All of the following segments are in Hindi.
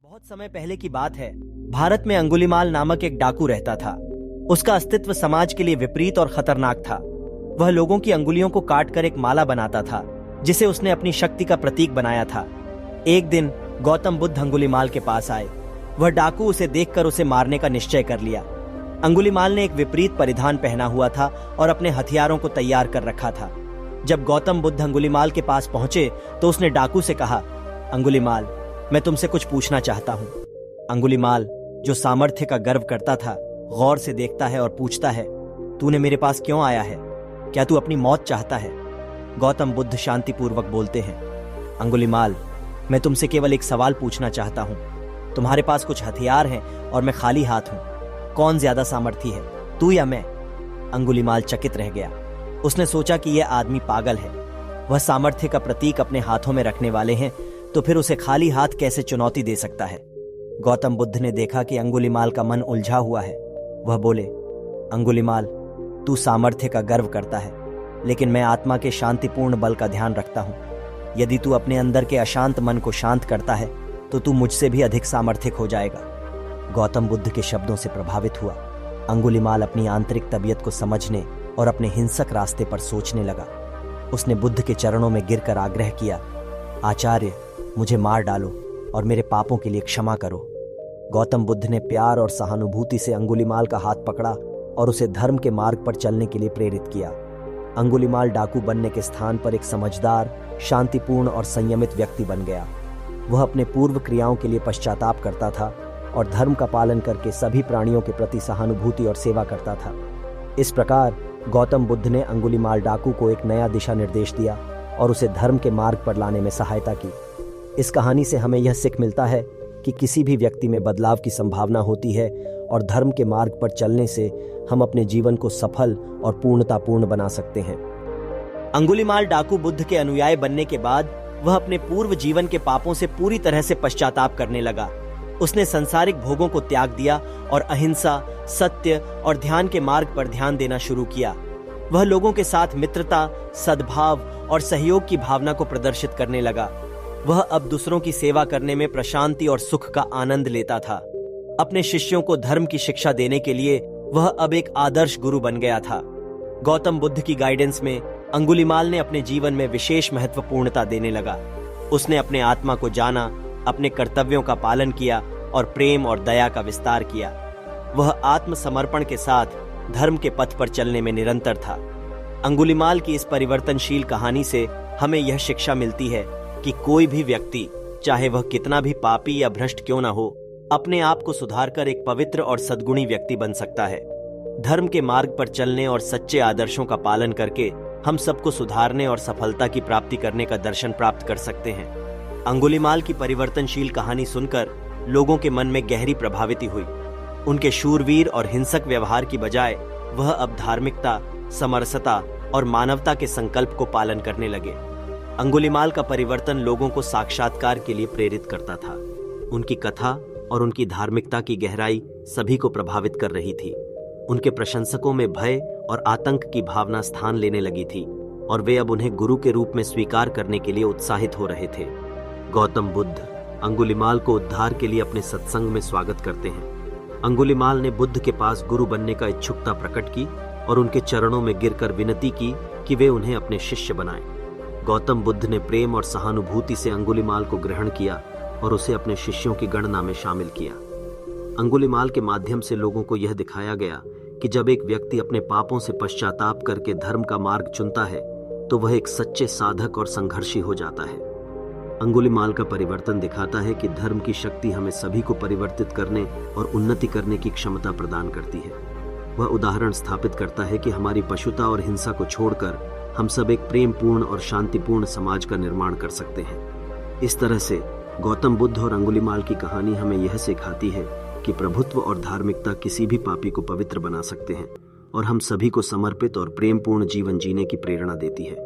बहुत समय पहले की बात है। भारत में अंगुलीमाल नामक एक डाकू रहता था। उसका अस्तित्व समाज के लिए विपरीत और खतरनाक था। वह लोगों की अंगुलियों को काटकर एक माला बनाता था, जिसे उसने अपनी शक्ति का प्रतीक बनाया था। एक दिन गौतम बुद्ध अंगुलीमाल के पास आए। वह डाकू उसे देखकर उसे मारने का निश्चय कर लिया। अंगुलीमाल ने एक विपरीत परिधान पहना हुआ था और अपने हथियारों को तैयार कर रखा था। जब गौतम बुद्ध अंगुलीमाल के पास पहुंचे तो उसने डाकू से कहा, अंगुलीमाल, मैं तुमसे कुछ पूछना चाहता हूं। अंगुलीमाल, जो सामर्थ्य का गर्व करता था, गौर से देखता है और पूछता है, तूने मेरे पास क्यों आया है? क्या तू अपनी मौत चाहता है? गौतम बुद्ध शांतिपूर्वक बोलते हैं, अंगुलीमाल, मैं तुमसे केवल एक सवाल पूछना चाहता हूं। तुम्हारे पास कुछ हथियार हैं और मैं खाली हाथ हूं। कौन ज्यादा सामर्थी है, तू या मैं? अंगुलीमाल चकित रह गया। उसने सोचा कि यह आदमी पागल है। वह सामर्थ्य का प्रतीक अपने हाथों में रखने वाले हैं, तो फिर उसे खाली हाथ कैसे चुनौती दे सकता है? गौतम बुद्ध ने देखा कि अंगुलीमाल का मन उलझा हुआ है। वह बोले, अंगुलीमाल, तू सामर्थ्य का गर्व करता है, लेकिन मैं आत्मा के शांतिपूर्ण बल का ध्यान रखता हूं। यदि तू अपने अंदर के अशांत मन को शांत करता है तो तू मुझसे भी अधिक सामर्थ्यक हो जाएगा। गौतम बुद्ध के शब्दों से प्रभावित हुआ अंगुलीमाल अपनी आंतरिक तबीयत को समझने और अपने हिंसक रास्ते पर सोचने लगा। उसने बुद्ध के चरणों में गिरकर आग्रह किया, आचार्य, मुझे मार डालो और मेरे पापों के लिए क्षमा करो। गौतम बुद्ध ने प्यार और सहानुभूति से अंगुलीमाल का हाथ पकड़ा और उसे धर्म के मार्ग पर चलने के लिए प्रेरित किया। अंगुलीमाल डाकू बनने के स्थान पर एक समझदार, शांतिपूर्ण और संयमित व्यक्ति बन गया। वह अपने पूर्व क्रियाओं के लिए पश्चाताप करता था और धर्म का पालन करके सभी प्राणियों के प्रति सहानुभूति और सेवा करता था। इस प्रकार गौतम बुद्ध ने अंगुलीमाल डाकू को एक नया दिशा निर्देश दिया और उसे धर्म के मार्ग पर लाने में सहायता की। इस कहानी से हमें यह सीख मिलता है कि किसी भी व्यक्ति में बदलाव की संभावना होती है और धर्म के मार्ग पर चलने से हम अपने जीवन को सफल और पूर्णतापूर्ण बना सकते हैं। अंगुलीमाल डाकू बुद्ध के अनुयायी बनने के बाद वह अपने पूर्व जीवन के पापों से पूरी तरह से पश्चाताप करने लगा। उसने सांसारिक भोगों को त्याग दिया और अहिंसा, सत्य और ध्यान के मार्ग पर ध्यान देना शुरू किया। वह लोगों के साथ मित्रता, सद्भाव और सहयोग की भावना को प्रदर्शित करने लगा। वह अब दूसरों की सेवा करने में प्रशांति और सुख का आनंद लेता था। अपने शिष्यों को धर्म की शिक्षा देने के लिए वह अब एक आदर्श गुरु बन गया था। गौतम बुद्ध की गाइडेंस में अंगुलीमाल ने अपने जीवन में विशेष महत्वपूर्णता देने लगा। उसने अपने आत्मा को जाना, अपने कर्तव्यों का पालन किया और प्रेम और दया का विस्तार किया। वह आत्मसमर्पण के साथ धर्म के पथ पर चलने में निरंतर था। अंगुलीमाल की इस परिवर्तनशील कहानी से हमें यह शिक्षा मिलती है कि कोई भी व्यक्ति, चाहे वह कितना भी पापी या भ्रष्ट क्यों न हो, अपने आप को सुधारकर एक पवित्र और सद्गुणी व्यक्ति बन सकता है। धर्म के मार्ग पर चलने और सच्चे आदर्शों का पालन करके हम सबको सुधारने और सफलता की प्राप्ति करने का दर्शन प्राप्त कर सकते हैं। अंगुलीमाल की परिवर्तनशील कहानी सुनकर लोगों के मन में गहरी प्रभावित हुई। उनके शूरवीर और हिंसक व्यवहार की बजाय वह अब धार्मिकता, समरसता और मानवता के संकल्प को पालन करने लगे। अंगुलीमाल का परिवर्तन लोगों को साक्षात्कार के लिए प्रेरित करता था। उनकी कथा और उनकी धार्मिकता की गहराई सभी को प्रभावित कर रही थी। उनके प्रशंसकों में भय और आतंक की भावना स्थान लेने लगी थी और वे अब उन्हें गुरु के रूप में स्वीकार करने के लिए उत्साहित हो रहे थे। गौतम बुद्ध अंगुलीमाल को उद्धार के लिए अपने सत्संग में स्वागत करते हैं। अंगुलीमाल ने बुद्ध के पास गुरु बनने का इच्छुकता प्रकट की और उनके चरणों में गिरकर विनती की कि वे उन्हें अपने शिष्य बनाएं। गौतम बुद्ध ने प्रेम और सहानुभूति से अंगुलीमाल को ग्रहण किया और उसे अपने शिष्यों की गणना में शामिल किया। अंगुलीमाल के माध्यम से लोगों को यह दिखाया गया कि जब एक व्यक्ति अपने पापों से पश्चाताप करके धर्म का मार्ग चुनता है तो वह एक सच्चे साधक और संघर्षी हो जाता है। अंगुलीमाल का परिवर्तन दिखाता है कि धर्म की शक्ति हमें सभी को परिवर्तित करने और उन्नति करने की क्षमता प्रदान करती है। वह उदाहरण स्थापित करता है कि हमारी पशुता और हिंसा को छोड़कर हम सब एक प्रेमपूर्ण और शांतिपूर्ण समाज का निर्माण कर सकते हैं। इस तरह से गौतम बुद्ध और अंगुलीमाल की कहानी हमें यह सिखाती है कि प्रभुत्व और धार्मिकता किसी भी पापी को पवित्र बना सकते हैं और हम सभी को समर्पित और प्रेमपूर्ण जीवन जीने की प्रेरणा देती है।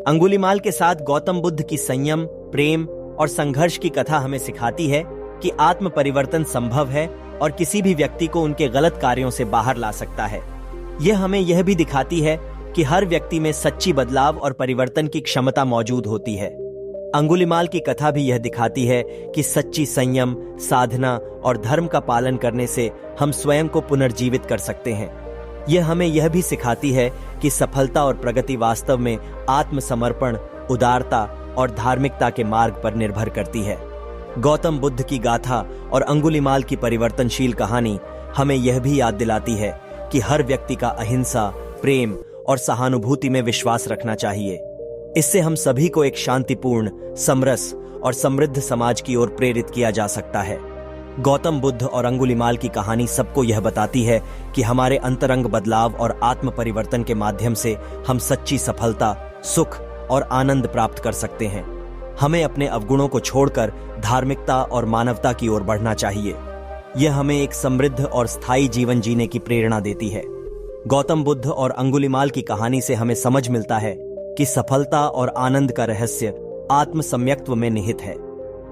अंगुलीमाल के साथ गौतम बुद्ध की संयम, प्रेम और संघर्ष की कथा हमें सिखाती है कि आत्म परिवर्तन संभव है और किसी भी व्यक्ति को उनके गलत कार्यों से बाहर ला सकता है। यह हमें यह भी दिखाती है कि हर व्यक्ति में सच्ची बदलाव और परिवर्तन की क्षमता मौजूद होती है। अंगुलीमाल की कथा भी यह दिखाती है कि सच्ची संयम, साधना और धर्म का पालन करने से हम स्वयं को पुनर्जीवित कर सकते हैं। यह हमें यह भी सिखाती है कि सफलता और प्रगति वास्तव में आत्मसमर्पण, उदारता और धार्मिकता के मार्ग पर निर्भर करती है। गौतम बुद्ध की गाथा और अंगुलीमाल की परिवर्तनशील कहानी हमें यह भी याद दिलाती है कि हर व्यक्ति का अहिंसा, प्रेम और सहानुभूति में विश्वास रखना चाहिए। इससे हम सभी को एक शांतिपूर्ण, समरस और समृद्ध समाज की ओर प्रेरित किया जा सकता है। गौतम बुद्ध और अंगुलीमाल की कहानी सबको यह बताती है कि हमारे अंतरंग बदलाव और आत्म परिवर्तन के माध्यम से हम सच्ची सफलता, सुख और आनंद प्राप्त कर सकते हैं। हमें अपने अवगुणों को छोड़कर धार्मिकता और मानवता की ओर बढ़ना चाहिए। यह हमें एक समृद्ध और स्थायी जीवन जीने की प्रेरणा देती है। गौतम बुद्ध और अंगुलीमाल की कहानी से हमें समझ मिलता है कि सफलता और आनंद का रहस्य आत्म सम्यक्त्व में निहित है।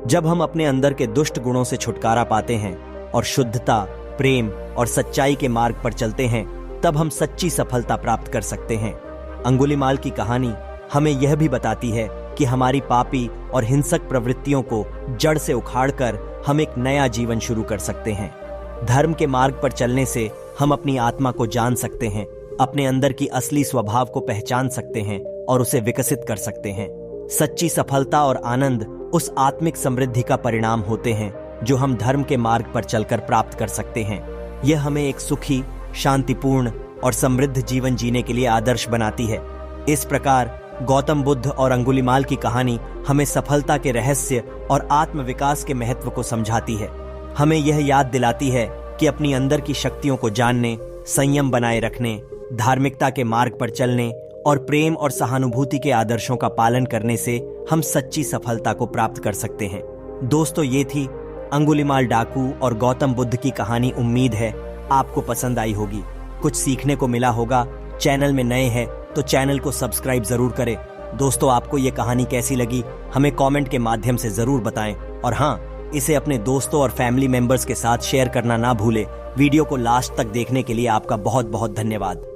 जब हम अपने अंदर के दुष्ट गुणों से छुटकारा पाते हैं और शुद्धता, प्रेम और सच्चाई के मार्ग पर चलते हैं, तब हम सच्ची सफलता प्राप्त कर सकते हैं। अंगुलीमाल की कहानी हमें यह भी बताती है कि हमारी पापी और हिंसक प्रवृत्तियों को जड़ से उखाड़कर हम एक नया जीवन शुरू कर सकते हैं। धर्म के मार्ग पर चलने से हम अपनी आत्मा को जान सकते हैं, अपने अंदर की असली स्वभाव को पहचान सकते हैं और उसे विकसित कर सकते हैं। सच्ची सफलता और आनंद उस आत्मिक समृद्धि का परिणाम होते हैं जो हम धर्म के मार्ग पर चलकर प्राप्त कर सकते हैं। यह हमें एक सुखी, शांतिपूर्ण और समृद्ध जीवन जीने के लिए आदर्श बनाती है। इस प्रकार गौतम बुद्ध और अंगुलीमाल की कहानी हमें सफलता के रहस्य और आत्म विकास के महत्व को समझाती है। हमें यह याद दिलाती है कि अपनी अंदर की शक्तियों को जानने, संयम बनाए रखने, धार्मिकता के मार्ग पर चलने और प्रेम और सहानुभूति के आदर्शों का पालन करने से हम सच्ची सफलता को प्राप्त कर सकते हैं। दोस्तों, ये थी अंगुलीमाल डाकू और गौतम बुद्ध की कहानी। उम्मीद है आपको पसंद आई होगी, कुछ सीखने को मिला होगा। चैनल में नए हैं तो चैनल को सब्सक्राइब जरूर करें। दोस्तों, आपको ये कहानी कैसी लगी हमें कमेंट के माध्यम से जरूर बताएं। और हाँ, इसे अपने दोस्तों और फैमिली मेंबर्स के साथ शेयर करना ना भूलें। वीडियो को लास्ट तक देखने के लिए आपका बहुत बहुत धन्यवाद।